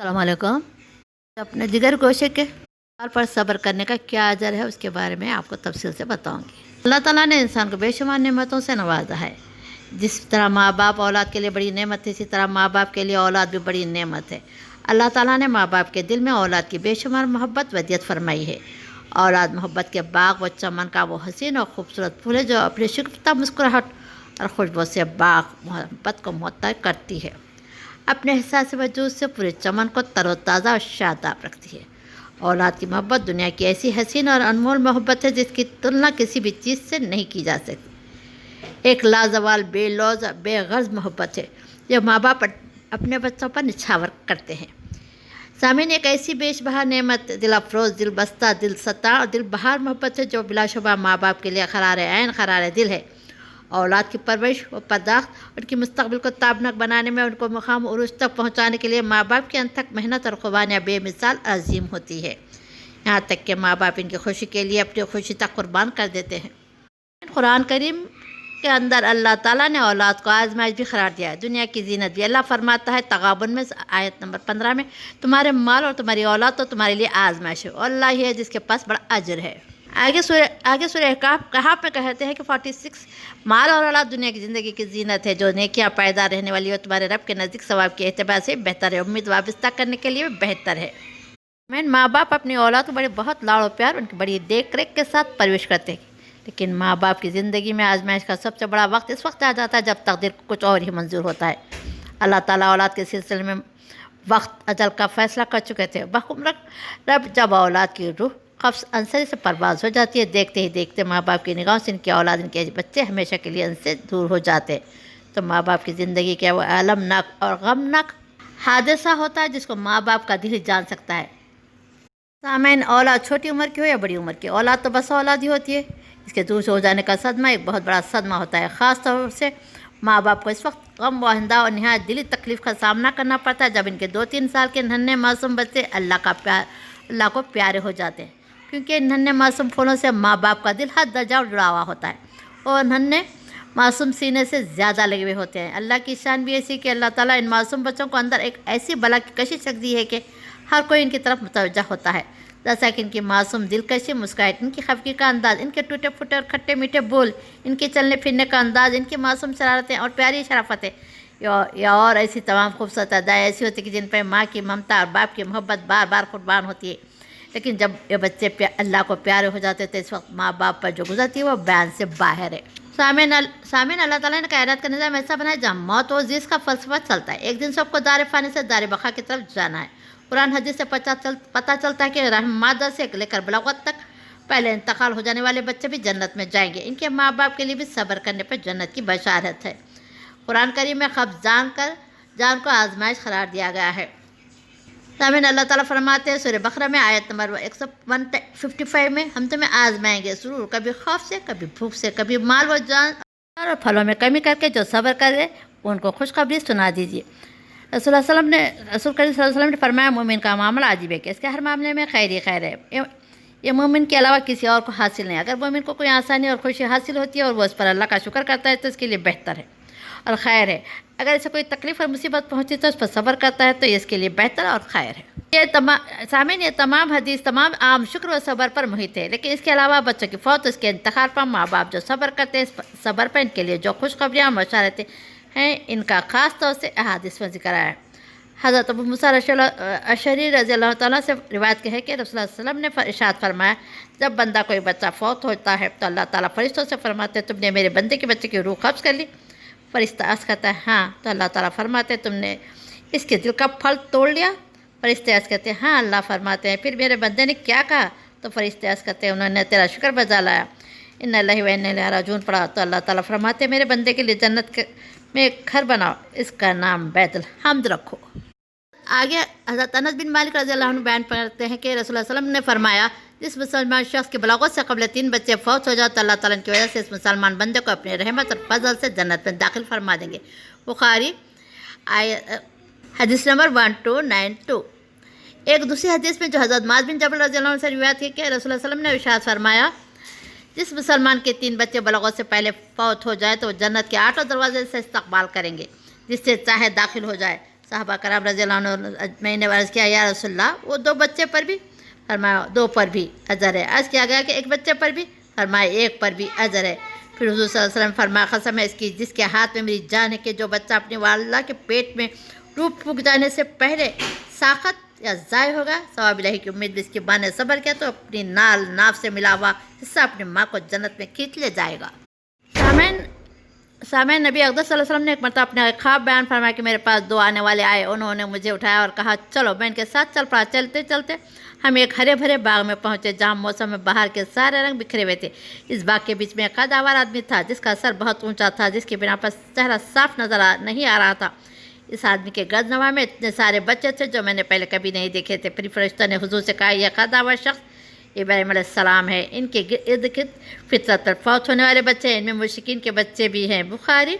السلام علیکم۔ اپنے جگر گوشے کے سوال پر صبر کرنے کا کیا اجر ہے اس کے بارے میں آپ کو تفصیل سے بتاؤں گی۔ اللہ تعالیٰ نے انسان کو بے شمار نعمتوں سے نوازا ہے۔ جس طرح ماں باپ اولاد کے لیے بڑی نعمت ہے، اسی طرح ماں باپ کے لیے اولاد بھی بڑی نعمت ہے۔ اللہ تعالیٰ نے ماں باپ کے دل میں اولاد کی بے شمار محبت ودیت فرمائی ہے۔ اولاد محبت کے باغ و چمن کا وہ حسین اور خوبصورت پھول ہے جو اپنی شگفتہ مسکراہٹ اور خوشبو سے باغ محبت کو معطر کرتی ہے، اپنے احساس وجود سے پورے چمن کو تر و تازہ اور شاداب رکھتی ہے۔ اولاد کی محبت دنیا کی ایسی حسین اور انمول محبت ہے جس کی تلنا کسی بھی چیز سے نہیں کی جا سکتی۔ ایک لازوال بے لوز بے غرض محبت ہے جو ماں باپ اپنے بچوں پر نچھاور کرتے ہیں۔ سامعین، ایک ایسی بیش بہا نعمت، دل افروز، دل بستہ، دل ستاں اور دل بہار محبت ہے جو بلا شبہ ماں باپ کے لیے قرار عین قرار دل ہے۔ اولاد کی پرورش و پرداخت ان کی مستقبل کو تابناک بنانے میں، ان کو مقام عروج تک پہنچانے کے لیے ماں باپ کی انتھک محنت اور قربانیاں بے مثال عظیم ہوتی ہے، یہاں تک کہ ماں باپ ان کی خوشی کے لیے اپنی خوشی تک قربان کر دیتے ہیں۔ قرآن کریم کے اندر اللہ تعالیٰ نے اولاد کو آزمائش بھی قرار دیا ہے، دنیا کی زینت بھی۔ اللہ فرماتا ہے تغابن میں آیت نمبر 15 میں، تمہارے مال اور تمہاری اولاد تو تمہارے لیے آزمائش ہے اور اللہ ہی ہے جس کے پاس بڑا اجر ہے۔ آگے سورہ کہف میں کہتے ہیں کہ 46، مال اور اولاد دنیا کی زندگی کی زینت ہے، جو نیکیاں پائیدار رہنے والی اور تمہارے رب کے نزدیک ثواب کے اعتبار سے بہتر ہے، امید وابستہ کرنے کے لیے بھی بہتر ہے۔ ماں باپ اپنی اولاد کو بہت لاڑ و پیار، ان کی بڑی دیکھ ریکھ کے ساتھ پرورش کرتے ہیں، لیکن ماں باپ کی زندگی میں آزمائش کا سب سے بڑا وقت اس وقت آ جاتا ہے جب تقدیر کو کچھ اور ہی منظور ہوتا ہے۔ اللہ تعالیٰ اولاد کے سلسلے میں وقت اجل کا فیصلہ کر چکے تھے۔ رب جب اولاد کی روح قبض عنصری سے پرواز ہو جاتی ہے، دیکھتے ہی دیکھتے ماں باپ کی نگاہوں سے ان کی اولاد، ان کے بچے ہمیشہ کے لیے ان سے دور ہو جاتے ہیں۔ تو ماں باپ کی زندگی کا وہ المناک اور غمناک حادثہ ہوتا ہے جس کو ماں باپ کا دل ہی جان سکتا ہے۔ سامعین، اولاد چھوٹی عمر کی ہو یا بڑی عمر کی، اولاد تو بس اولاد ہی ہوتی ہے۔ اس کے دور سے ہو جانے کا صدمہ ایک بہت بڑا صدمہ ہوتا ہے۔ خاص طور سے ماں باپ کو اس وقت غم و انداز اور نہایت دلی تکلیف کا سامنا کرنا پڑتا ہے جب ان کے 2-3 سال کے ننھے معصوم بچے اللہ کو پیارے ہو جاتے ہیں، کیونکہ ان ننھے معصوم پھولوں سے ماں باپ کا دل حد درجہ جڑا ہوا ہوتا ہے اور ننھے معصوم سینے سے زیادہ لگے ہوئے ہوتے ہیں۔ اللہ کی شان بھی ایسی کہ اللہ تعالیٰ ان معصوم بچوں کو اندر ایک ایسی بلا کی کشش رکھ دی ہے کہ ہر کوئی ان کی طرف متوجہ ہوتا ہے، جیسا کہ ان کی معصوم دلکشی مسکراہٹ، ان کی خفگی کا انداز، ان کے ٹوٹے پھوٹے اور کھٹے میٹھے بول، ان کے چلنے پھرنے کا انداز، ان کی معصوم شرارتیں اور پیاری شرافتیں یا اور ایسی تمام خوبصورت ادائیں ایسی ہوتی کہ جن پر ماں کی ممتا اور باپ کی محبت بار بار قربان ہوتی ہے۔ لیکن جب یہ بچے اللہ کو پیارے ہو جاتے تو اس وقت ماں باپ پر جو گزرتی ہے وہ بیان سے باہر ہے۔ سامعین، اللہ تعالیٰ نے کائنات کا نظام ایسا بنایا جہاں موت و زیست کا فلسفہ چلتا ہے۔ ایک دن سب کو دار فانی سے دار بقا کی طرف جانا ہے۔ قرآن حدیث سے پتہ چلتا ہے کہ رحم مادہ سے لے کر بلاغت تک پہلے انتقال ہو جانے والے بچے بھی جنت میں جائیں گے۔ ان کے ماں باپ کے لیے بھی صبر کرنے پر جنت کی بشارت ہے۔ قرآن کریم میں خبز جان کو آزمائش قرار دیا گیا ہے۔ سامعین، اللہ تعالیٰ فرماتے ہیں سورہ بقرہ میں آیت نمبر 155 میں، ہم تمہیں آزمائیں گے ضرور، کبھی خوف سے، کبھی بھوک سے، کبھی مال و جان اور پھلوں میں کمی کر کے جو صبر کرے ان کو خوشخبری سنا دیجیے۔ رسول کریم صلی اللہ علیہ وسلم نے فرمایا، مومن کا معاملہ عجیب ہے کہ اس کے ہر معاملے میں خیر ہی خیر ہے، یہ مومن کے علاوہ کسی اور کو حاصل نہیں۔ اگر مومن کو کوئی آسانی اور خوشی حاصل ہوتی ہے اور وہ اس پر اللہ کا شکر کرتا ہے تو اس کے لیے بہتر ہے اور خیر ہے، اگر اسے کوئی تکلیف اور مصیبت پہنچی تو اس پر صبر کرتا ہے تو یہ اس کے لیے بہتر اور خیر ہے۔ یہ تمام حدیث تمام عام شکر و صبر پر محیط ہے، لیکن اس کے علاوہ بچوں کی فوت، اس کے انتقال پر ماں باپ جو صبر کرتے ہیں، اس صبر پر ان کے لیے جو خوشخبریاں اور بشارتیں ہیں، ان کا خاص طور سے احادیث میں ذکر آیا ہے۔ حضرت ابو موسیٰ اشعری رضی اللہ تعالیٰ سے روایت ہے کہ رسول اللہ صلی اللہ علیہ وسلم نے ارشاد فرمایا، جب بندہ کوئی بچہ فوت ہوتا ہے تو اللہ تعالیٰ فرشتوں سے فرماتے ہیں، تم نے میرے بندے کے بچے کی روح قبض کر لی؟ فرشتہ عرض کرتا ہے ہاں، تو اللہ تعالیٰ فرماتے ہیں تم نے اس کے دل کا پھل توڑ لیا؟ فرشتے عرض کرتے ہیں ہاں۔ اللہ فرماتے ہیں پھر میرے بندے نے کیا کہا؟ تو فرشتے عرض کرتے ہیں انہوں نے تیرا شکر بجا لایا، ان اللہ و انا الیہ راجعون پڑھا۔ تو اللہ تعالیٰ فرماتے ہیں میرے بندے کے لیے جنت میں ایک گھر بناؤ، اس کا نام بیت الحمد رکھو۔ آگے حضرت انس بن مالک رضی اللہ عنہ بیان کرتے ہیں کہ رسول اللہ صلی اللہ علیہ وسلم نے فرمایا، جس مسلمان شخص کی بلاغت سے قبل 3 بچے فوت ہو جائے تو اللہ تعالیٰ کی وجہ سے اس مسلمان بندے کو اپنی رحمت اور فضل سے جنت میں داخل فرما دیں گے۔ بخاری حدیث نمبر 1292۔ ایک دوسری حدیث میں جو حضرت معاذ بن جبل رضی اللہ عنہ سے روایت ہے کہ رسول اللہ صلی اللہ علیہ وسلم نے ارشاد فرمایا، جس مسلمان کے 3 بچے بلاغت سے پہلے فوت ہو جائے تو وہ جنت کے 8 دروازے سے استقبال کریں گے، جس سے چاہے داخل ہو جائے۔ صحابہ کرام رضی اللہ عنہ میں نے عرض کیا یا رسول اللہ وہ 2 بچے پر بھی؟ فرمایا 2 پر بھی اجر ہے۔ عرض کیا گیا کہ 1 بچے پر بھی؟ فرمایا 1 پر بھی اجر ہے۔ پھر حضور صلی اللہ علیہ وسلم فرمایا قسم ہے اس کی جس کے ہاتھ میں میری جان ہے کہ جو بچہ اپنی والدہ کے پیٹ میں روح پھونک جانے سے پہلے ساخت یا ضائع ہوگا، ثواب الہی کی امید بھی اس کی ماں نے صبر کیا تو اپنی ناف سے ملا ہوا حصہ اپنی ماں کو جنت میں کھینچ لے جائے گا۔ سامعین، نبی اقدس صلی اللہ علیہ وسلم نے ایک مرتبہ اپنے خواب بیان فرمایا کہ میرے پاس 2 آنے والے آئے، انہوں نے مجھے اٹھایا اور کہا چلو، میں ان کے ساتھ چل پڑا۔ چلتے چلتے ہم ایک ہرے بھرے باغ میں پہنچے جہاں موسم میں بہار کے سارے رنگ بکھرے ہوئے تھے۔ اس باغ کے بیچ میں ایک قدآور آدمی تھا جس کا سر بہت اونچا تھا، جس کی بنا پر چہرہ صاف نہیں آ رہا تھا۔ اس آدمی کے گردنواں میں اتنے سارے بچے تھے جو میں نے پہلے کبھی نہیں دیکھے تھے۔ پھر فرشتہ نے حضور سے کہا یہ قدآور شخص ابراہیم علیہ السلام ہے، ان کے ارد گرد فطرت پر فوت ہونے والے بچے ہیں، ان میں مشرکین کے بچے بھی ہیں۔ بخاری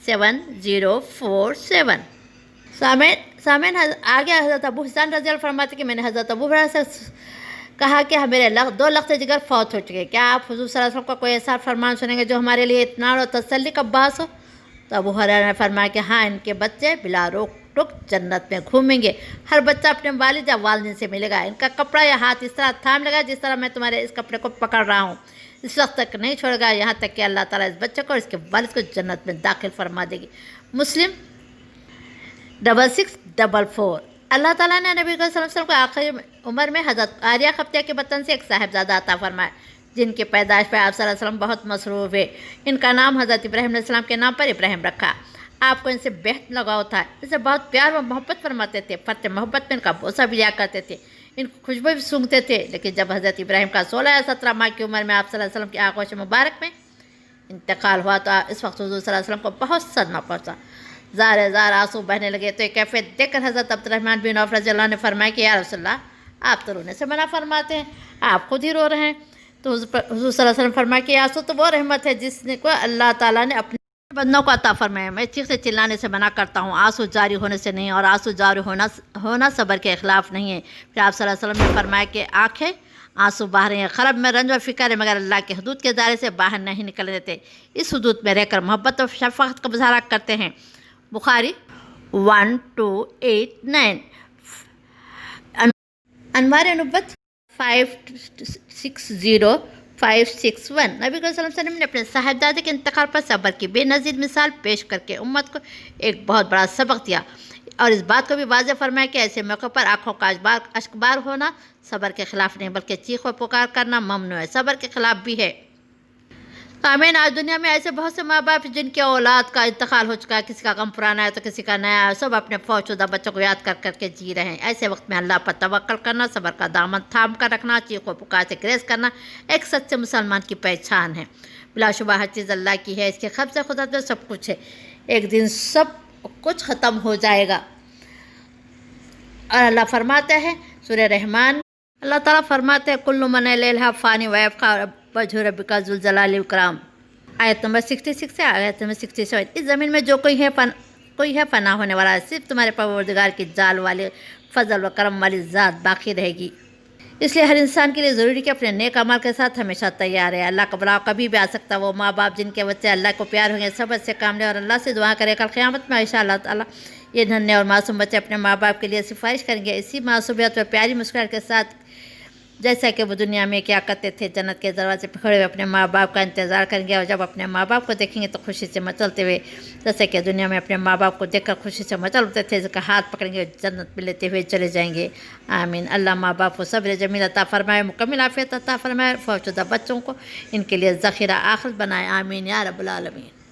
7047۔ سامعین، آگے حضرت ابو حسان رضی اللہ فرماتے کہ میں نے حضرت ابو ہریرہ سے کہا کہ میرے 2 لخت جگر فوت ہو چکے، کیا آپ حضور صلی اللہ علیہ وسلم کا کوئی ایسا فرمان سنیں گے جو ہمارے لیے اطمینان اور تسلی کا باعث ہو؟ تو ابو ہریرہ نے فرمایا کہ ہاں، ان کے بچے بلا روک ٹوک جنت میں گھومیں گے، ہر بچہ اپنے والد یا والدین سے ملے گا، ان کا کپڑا یا ہاتھ اس طرح تھام لگا جس طرح میں تمہارے اس کپڑے کو پکڑ رہا ہوں، اس وقت تک نہیں چھوڑے گا یہاں تک کہ اللہ تعالیٰ اس بچے کو اور اس کے والد کو جنت میں داخل فرما دے گی۔ مسلم 6644۔ اللہ تعالیٰ نے نبی صلی اللہ علیہ وسلم کو آخری عمر میں حضرت آریہ قبطیہ کے بطن سے ایک صاحبزادہ عطا فرمایا جن کی پیدائش پر آپ صلی اللہ علیہ وسلم بہت مسرور ہوئے۔ ان کا نام حضرت ابراہیم علیہ السلام کے نام پر ابراہیم رکھا۔ آپ کو ان سے بہت لگاؤ تھا، ان سے بہت پیار و محبت فرماتے تھے، فرط محبت میں ان کا بوسہ بھی لیا کرتے تھے، ان کو خوشبو بھی سونگھتے تھے۔ لیکن جب حضرت ابراہیم کا 16 یا 17 ماہ کی عمر میں آپ صلی اللہ علیہ وسلم کی آغوش مبارک میں انتقال ہوا تو اس وقت حضور صلی اللہ علیہ وسلم کو بہت صدمہ پہنچا، زار آنسو بہنے لگے۔ تو یہ کیفیت دیکھ کر حضرت عبد الرحمن بن عوف رضی اللہ عنہ نے فرمایا کہ یا رسول اللہ، آپ تو رونے سے منع فرماتے ہیں، آپ خود ہی رو رہے ہیں۔ تو حضور صلی اللہ علیہ وسلم فرمایا کہ آنسو تو وہ رحمت ہے جس نے کو اللہ تعالیٰ نے اپنے بندوں کو عطا فرمایا، میں چیخ سے چلانے سے منع کرتا ہوں، آنسو جاری ہونے سے نہیں، اور آنسو جاری ہونا صبر کے خلاف نہیں ہے۔ پھر آپ صلی اللہ علیہ وسلم نے فرمایا کہ آنکھیں آنسو بہہ رہی ہیں، خراب میں رنج و فکر ہے، مگر اللہ کے حدود کے دائرے سے باہر نہیں نکل دیتے، اس حدود میں رہ کر محبت و شفقت کا مظاہرہ کرتے ہیں۔ بخاری 1289۔ انوار نبوت 560561۔ نبی صلی اللہ علیہ وسلم نے اپنے صاحبزادے کے انتقال پر صبر کی بے نظیر مثال پیش کر کے امت کو ایک بہت بڑا سبق دیا، اور اس بات کو بھی واضح فرمایا کہ ایسے موقع پر آنکھوں کا اشکبار ہونا صبر کے خلاف نہیں بلکہ چیخ و پکار کرنا ممنوع ہے، صبر کے خلاف بھی ہے۔ آمین۔ آج دنیا میں ایسے بہت سے ماں باپ جن کے اولاد کا انتقال ہو چکا ہے، کسی کا غم پرانا ہے تو کسی کا نیا ہے، سب اپنے فوت شدہ بچوں کو یاد کر کے جی رہے ہیں۔ ایسے وقت میں اللہ پر توکل کرنا، صبر کا دامن تھام کر رکھنا، چیخ و پکار سے گریز کرنا ایک سچے مسلمان کی پہچان ہے۔ بلا شبہ ہر چیز اللہ کی ہے، اس کے قبضے خدا میں سب کچھ ہے، ایک دن سب کچھ ختم ہو جائے گا۔ اور اللہ فرماتا ہے سورہ رحمان، اللہ تعالیٰ فرماتے ہیں کل من علیہا فانی ویبقی وجہ ربک ذو الجلال والاکرام، آیت نمبر 66 سے آیت نمبر 67۔ اس زمین میں جو کوئی ہے فنا ہونے والا ہے، صرف تمہارے پروردگار کی جال والے فضل و کرم والی ذات باقی رہے گی۔ اس لیے ہر انسان کے لیے ضروری کہ اپنے نیک اعمال کے ساتھ ہمیشہ تیار ہے، اللہ کا بلاؤ کبھی بھی آ سکتا ہے۔ وہ ماں باپ جن کے بچے اللہ کو پیار ہوں گے، صبر سے کام لیں اور اللہ سے دعا کرے، کل قیامت میں عائشہ اللہ تعالیٰ یہ ننھے اور معصوم بچے اپنے ماں باپ کے لیے سفارش کریں گے اسی معصومیت اور پیاری مسکراہٹ کے ساتھ جیسا کہ وہ دنیا میں کیا کرتے تھے، جنت کے دروازے پہ کھڑے ہوئے اپنے ماں باپ کا انتظار کریں گے، اور جب اپنے ماں باپ کو دیکھیں گے تو خوشی سے مچلتے ہوئے، جیسے کہ دنیا میں اپنے ماں باپ کو دیکھ کر خوشی سے مچل اٹھتے تھے، اس کا ہاتھ پکڑیں گے جنت میں لیتے ہوئے چلے جائیں گے۔ آمین۔ اللہ ماں باپ کو صبر جمیل عطا فرمائے، مکمل عافیت عطا فرمائے، فوت شدہ بچوں کو ان کے لیے ذخیرہ آخرت بنائے، آمین یا رب العالمین۔